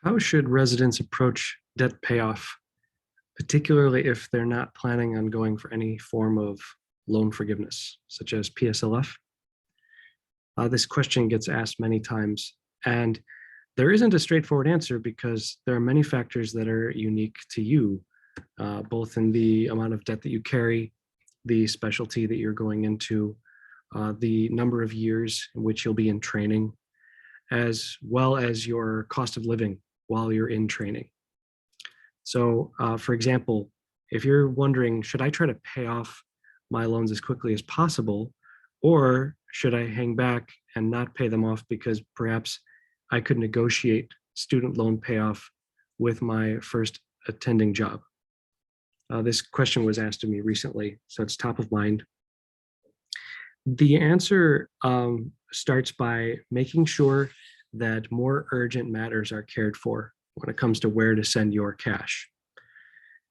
How should residents approach debt payoff, particularly if they're not planning on going for any form of loan forgiveness, such as PSLF? This question gets asked many times, and there isn't a straightforward answer because there are many factors that are unique to you, both in the amount of debt that you carry, the specialty that you're going into, the number of years in which you'll be in training, as well as your cost of living while you're in training. So, for example, if you're wondering, should I try to pay off my loans as quickly as possible, or should I hang back and not pay them off because perhaps I could negotiate student loan payoff with my first attending job? This question was asked of me recently, so it's top of mind. The answer starts by making sure that more urgent matters are cared for when it comes to where to send your cash.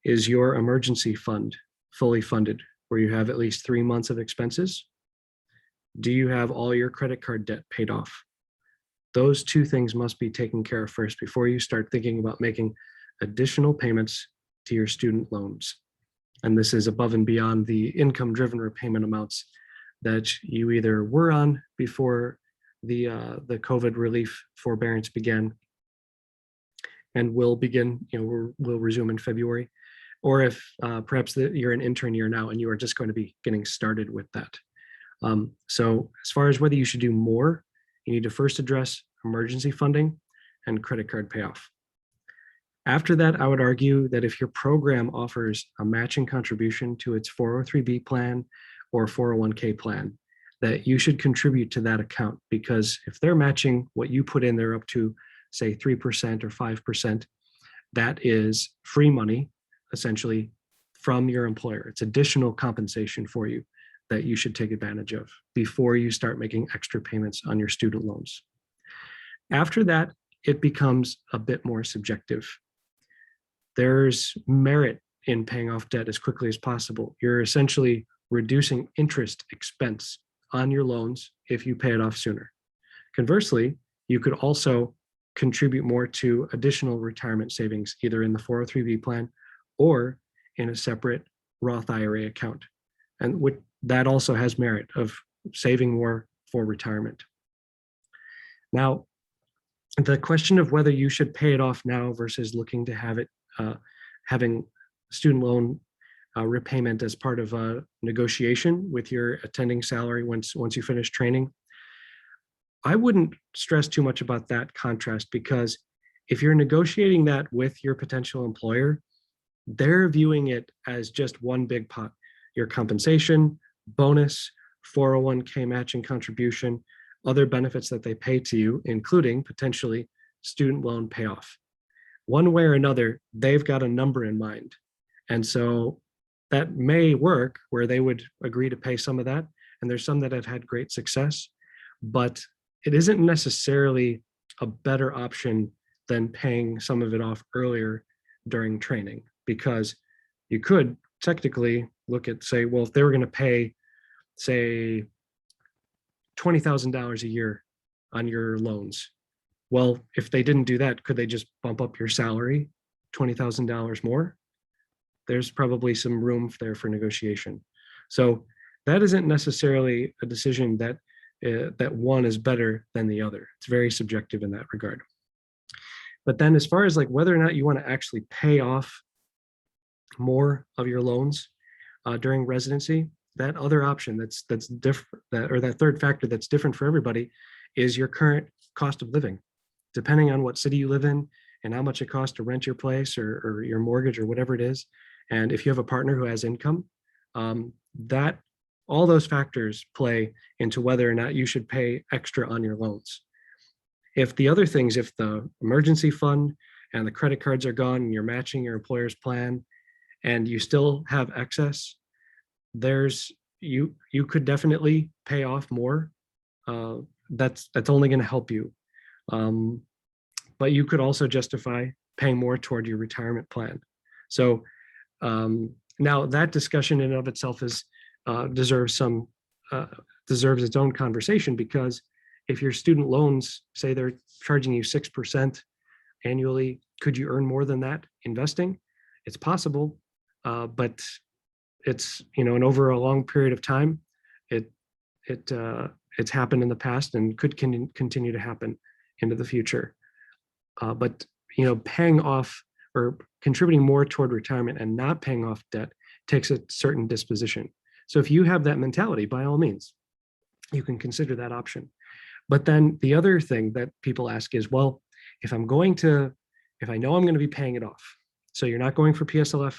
Is your emergency fund fully funded, where you have at least 3 months of expenses? Do you have all your credit card debt paid off? Those two things must be taken care of first before you start thinking about making additional payments to your student loans. And this is above and beyond the income-driven repayment amounts that you either were on before the COVID relief forbearance began and will begin, will resume in February, or if perhaps you're an intern year now and you are just going to be getting started with that. So as far as whether you should do more, you need to first address emergency funding and credit card payoff. After that, I would argue that if your program offers a matching contribution to its 403B plan or 401k plan, that you should contribute to that account, because if they're matching what you put in there up to, say, 3% or 5%, that is free money, essentially, from your employer. It's additional compensation for you that you should take advantage of before you start making extra payments on your student loans. After that, it becomes a bit more subjective. There's merit in paying off debt as quickly as possible. You're essentially reducing interest expense on your loans if you pay it off sooner. Conversely, you could also contribute more to additional retirement savings, either in the 403B plan or in a separate Roth IRA account. And that also has merit of saving more for retirement. Now, the question of whether you should pay it off now versus looking to have it, having student loan repayment as part of a negotiation with your attending salary once you finish training, I wouldn't stress too much about that contrast, because if you're negotiating that with your potential employer, they're viewing it as just one big pot. Your compensation, bonus, 401k matching contribution, other benefits that they pay to you, including potentially student loan payoff. One way or another, they've got a number in mind. And so that may work where they would agree to pay some of that. And there's some that have had great success, but it isn't necessarily a better option than paying some of it off earlier during training, because you could technically look at, say, well, if they were going to pay, say, $20,000 a year on your loans, well, if they didn't do that, could they just bump up your salary $20,000 more? There's probably some room there for negotiation. So that isn't necessarily a decision that that one is better than the other. It's very subjective in that regard. But then as far as like whether or not you want to actually pay off more of your loans during residency, that other option that's different, that third factor that's different for everybody, is your current cost of living. Depending on what city you live in and how much it costs to rent your place or your mortgage or whatever it is, and if you have a partner who has income, that all those factors play into whether or not you should pay extra on your loans. If the other things, if the emergency fund and the credit cards are gone and you're matching your employer's plan and you still have excess, you could definitely pay off more. That's only going to help you. But you could also justify paying more toward your retirement plan. So now that discussion in and of itself deserves its own conversation, because if your student loans, say they're charging you 6% annually. Could you earn more than that investing? It's possible, but it's, and over a long period of time, it it's happened in the past and could continue to happen into the future. But paying off or contributing more toward retirement and not paying off debt takes a certain disposition. So if you have that mentality, by all means, you can consider that option. But then the other thing that people ask is, well, if I know I'm going to be paying it off, so you're not going for PSLF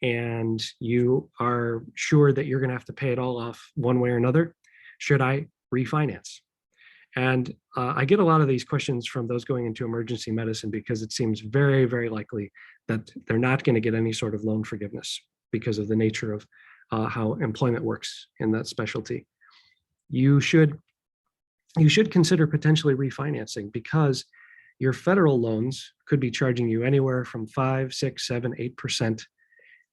and you are sure that you're going to have to pay it all off one way or another, should I refinance? And I get a lot of these questions from those going into emergency medicine because it seems very, very likely that they're not going to get any sort of loan forgiveness because of the nature of how employment works in that specialty. You should consider potentially refinancing because your federal loans could be charging you anywhere from 5, 6, 7, 8%.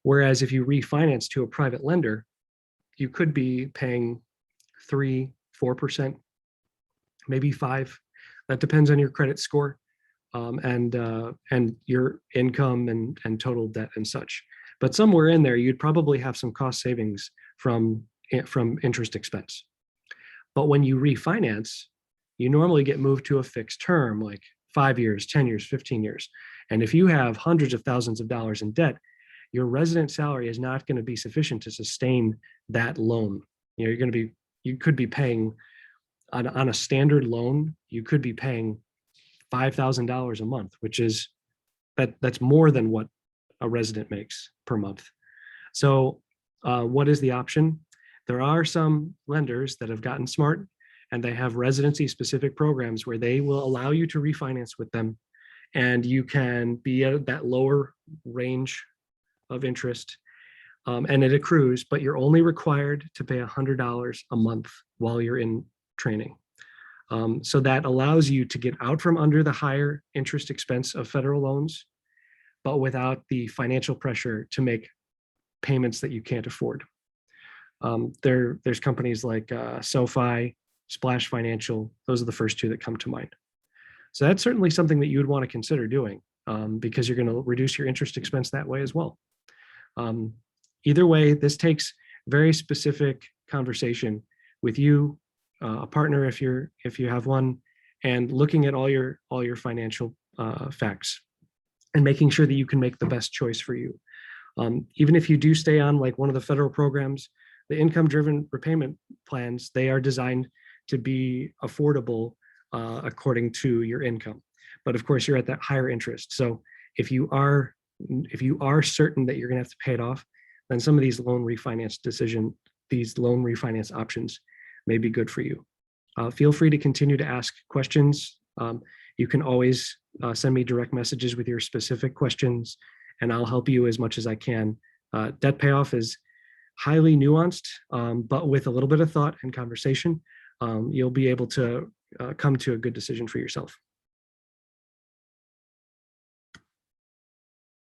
Whereas if you refinance to a private lender, you could be paying 3, 4%, maybe 5%. That depends on your credit score and your income and total debt and such. But somewhere in there, you'd probably have some cost savings from interest expense. But when you refinance, you normally get moved to a fixed term, like 5 years, 10 years, 15 years. And if you have hundreds of thousands of dollars in debt, your resident salary is not going to be sufficient to sustain that loan. You could be paying on a standard loan, you could be paying $5,000 a month, which is that's more than what a resident makes per month. So what is the option? There are some lenders that have gotten smart and they have residency specific programs where they will allow you to refinance with them and you can be at that lower range of interest and it accrues, but you're only required to pay $100 a month while you're in training. So that allows you to get out from under the higher interest expense of federal loans, but without the financial pressure to make payments that you can't afford. There's companies like SoFi, Splash Financial. Those are the first two that come to mind. So that's certainly something that you would want to consider doing because you're going to reduce your interest expense that way as well. Either way, this takes very specific conversation with you, a partner if you have one, and looking at all your financial facts and making sure that you can make the best choice for you. Even if you do stay on like one of the federal programs, the income-driven repayment plans, they are designed to be affordable according to your income. But of course, you're at that higher interest. So if you are certain that you're going to have to pay it off, then some of these loan refinance options may be good for you. Feel free to continue to ask questions. You can always send me direct messages with your specific questions, and I'll help you as much as I can. Debt payoff is highly nuanced, but with a little bit of thought and conversation, you'll be able to come to a good decision for yourself.